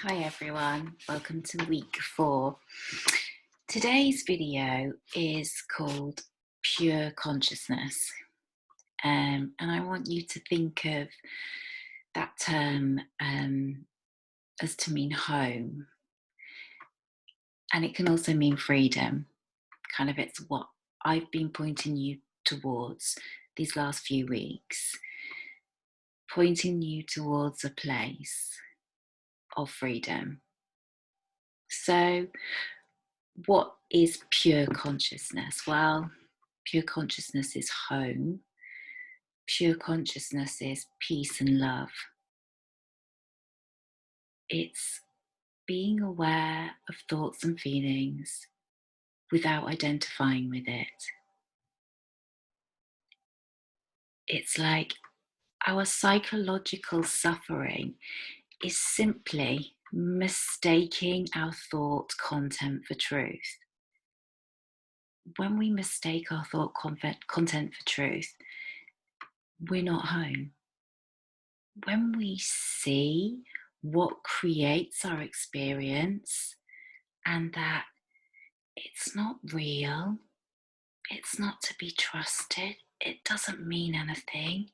Hi everyone, welcome to week 4. Today's video is called Pure Consciousness, and I want you to think of that term as to mean home, and it can also mean freedom. It's what I've been pointing you towards these last few weeks, pointing you towards a place of freedom. So what is pure consciousness? Well, pure consciousness is home. Pure consciousness is peace and love. It's being aware of thoughts and feelings without identifying with it. It's like our psychological suffering is simply mistaking our thought content for truth. When we mistake our thought content for truth, we're not home. When we see what creates our experience and that it's not real, it's not to be trusted, it doesn't mean anything,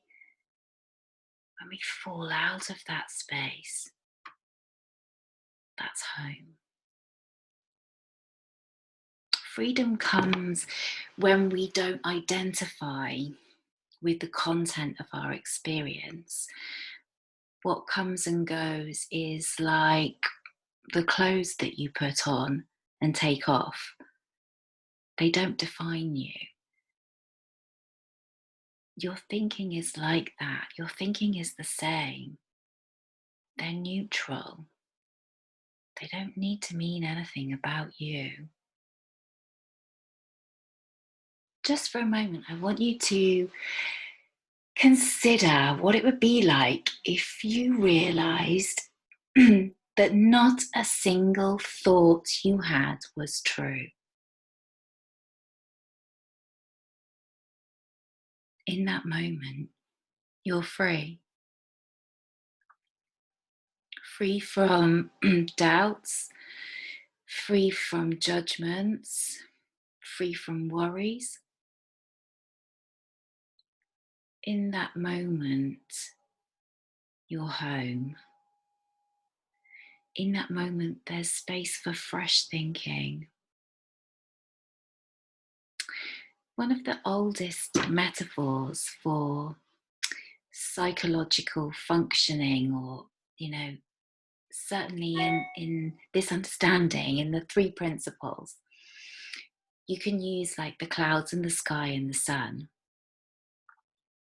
when we fall out of that space, that's home. Freedom comes when we don't identify with the content of our experience. What comes and goes is like the clothes that you put on and take off. They don't define you. Your thinking is like that. Your thinking is the same. They're neutral. They don't need to mean anything about you. Just for a moment, I want you to consider what it would be like if you realized that not a single thought you had was true. In that moment, you're free. Free from doubts, free from judgments, free from worries. In that moment, you're home. In that moment, there's space for fresh thinking. One of the oldest metaphors for psychological functioning, or, certainly in this understanding, in the 3 principles, you can use like the clouds and the sky and the sun.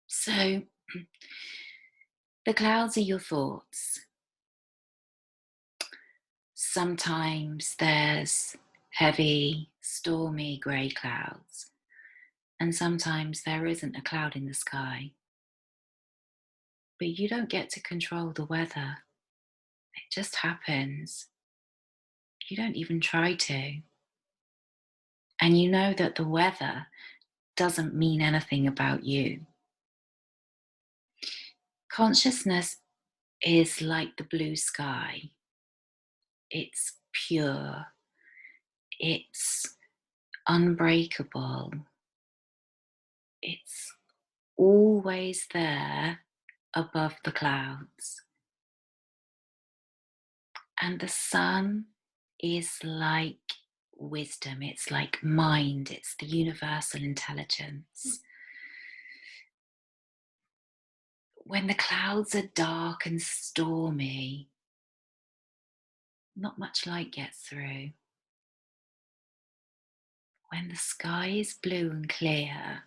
So the clouds are your thoughts. Sometimes there's heavy, stormy grey clouds, and sometimes there isn't a cloud in the sky. But you don't get to control the weather. It just happens. You don't even try to. And you know that the weather doesn't mean anything about you. Consciousness is like the blue sky. It's pure. It's unbreakable. It's always there above the clouds. And the sun is like wisdom, it's like mind, it's the universal intelligence. When the clouds are dark and stormy, not much light gets through. When the sky is blue and clear,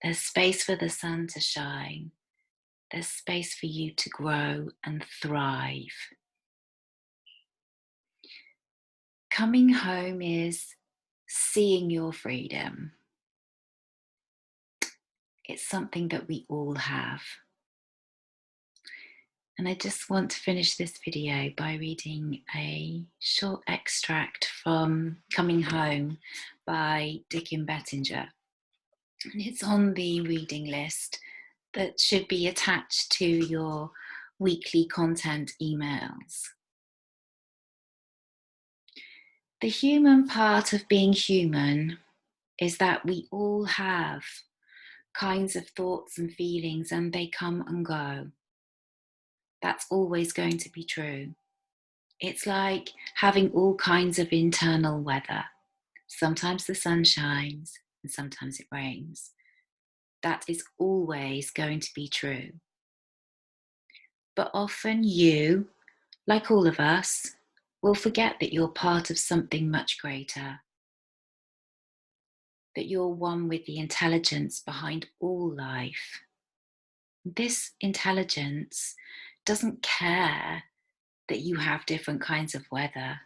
there's space for the sun to shine. There's space for you to grow and thrive. Coming home is seeing your freedom. It's something that we all have. And I just want to finish this video by reading a short extract from Coming Home by Dicken Bettinger. And it's on the reading list that should be attached to your weekly content emails. The human part of being human is that we all have kinds of thoughts and feelings, and they come and go. That's always going to be true. It's like having all kinds of internal weather. Sometimes the sun shines and sometimes it rains. That is always going to be true. But often you, like all of us, will forget that you're part of something much greater, that you're one with the intelligence behind all life. This intelligence doesn't care that you have different kinds of weather,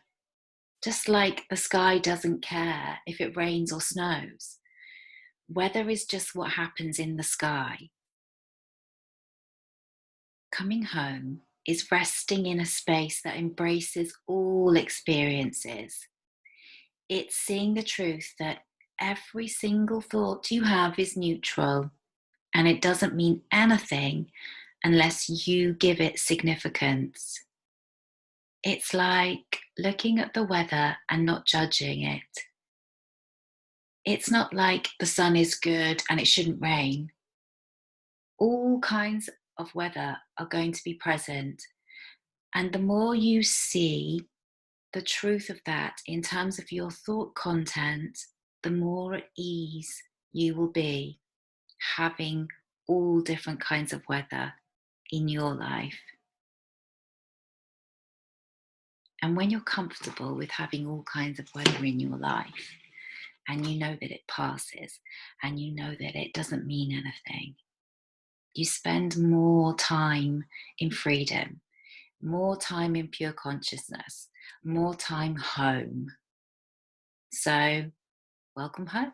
just like the sky doesn't care if it rains or snows. Weather is just what happens in the sky. Coming home is resting in a space that embraces all experiences. It's seeing the truth that every single thought you have is neutral and it doesn't mean anything unless you give it significance. It's like looking at the weather and not judging it. It's not like the sun is good and it shouldn't rain. All kinds of weather are going to be present. And the more you see the truth of that in terms of your thought content, the more at ease you will be having all different kinds of weather in your life. And when you're comfortable with having all kinds of weather in your life, and you know that it passes, and you know that it doesn't mean anything, you spend more time in freedom, more time in pure consciousness, more time home. So, welcome home.